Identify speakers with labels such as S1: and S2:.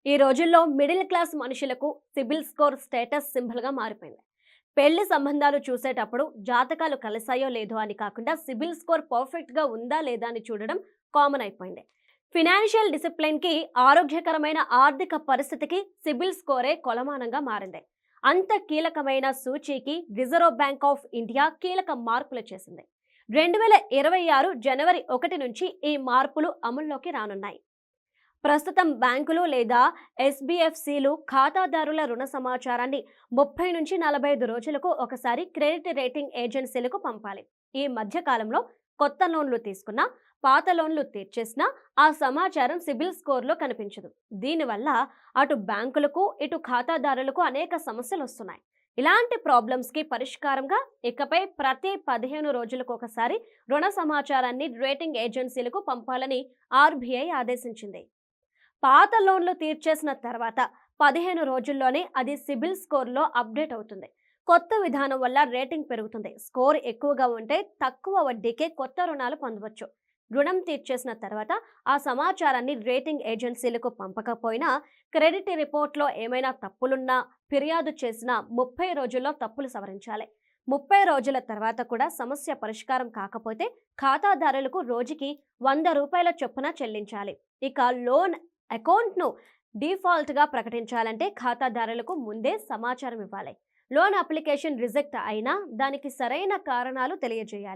S1: ఈ రోజుల్లో middle class మనుషులకు సిబిల్ స్కోర్ స్టేటస్ సింబల్గా మారిపోయింది. పెళ్లి సంబంధాలు చూసేటప్పుడు జాతకాలు కలిసాయో లేదో అని కాకుండా సిబిల్ స్కోర్ పర్ఫెక్ట్గా ఉందా లేదా అని చూడడం కామన్ అయిపోయింది. ఫినాన్షియల్ డిసిప్లిన్కి, ఆరోగ్యకరమైన ఆర్థిక పరిస్థితికి సిబిల్ స్కోరే కొలమానంగా మారింది. అంత కీలకమైన సూచీకి రిజర్వ్ బ్యాంక్ ఆఫ్ ఇండియా కీలక మార్పులు చేసింది. 2026 జనవరి 1 నుంచి ఈ మార్పులు అమల్లోకి రానున్నాయి. ప్రస్తుతం బ్యాంకులు లేదా ఎస్బిఎఫ్సిలు ఖాతాదారుల రుణ సమాచారాన్ని 30 నుంచి 45 రోజులకు ఒకసారి క్రెడిట్ రేటింగ్ ఏజెన్సీలకు పంపాలి. ఈ మధ్య కాలంలో కొత్త లోన్లు తీసుకున్నా, పాత లోన్లు తీర్చేసినా ఆ సమాచారం సిబిల్ స్కోర్లో కనిపించదు. దీనివల్ల అటు బ్యాంకులకు, ఇటు ఖాతాదారులకు అనేక సమస్యలు వస్తున్నాయి. ఇలాంటి ప్రాబ్లమ్స్కి పరిష్కారంగా ఇకపై ప్రతి 15 రోజులకు ఒకసారి రుణ సమాచారాన్ని రేటింగ్ ఏజెన్సీలకు పంపాలని ఆర్బీఐ ఆదేశించింది. పాత లోన్లు తీర్చేసిన తర్వాత 15 రోజుల్లోనే అది సిబిల్ స్కోర్లో అప్డేట్ అవుతుంది. కొత్త విధానం వల్ల రేటింగ్ పెరుగుతుంది. స్కోర్ ఎక్కువగా ఉంటే తక్కువ వడ్డీకే కొత్త రుణాలు పొందవచ్చు. రుణం తీర్చేసిన తర్వాత ఆ సమాచారాన్ని రేటింగ్ ఏజెన్సీలకు పంపకపోయినా, క్రెడిట్ రిపోర్ట్లో ఏమైనా తప్పులున్నా ఫిర్యాదు చేసిన 30 రోజుల్లో తప్పులు సవరించాలి. 30 రోజుల తర్వాత కూడా సమస్య పరిష్కారం కాకపోతే ఖాతాదారులకు రోజుకి ₹100 చొప్పున చెల్లించాలి. ఇక లోన్ అకౌంట్ను డిఫాల్ట్గా ప్రకటించాలంటే ఖాతాదారులకు ముందే సమాచారం ఇవ్వాలి. లోన్ అప్లికేషన్ రిజెక్ట్ అయినా దానికి సరైన కారణాలు తెలియజేయాలి.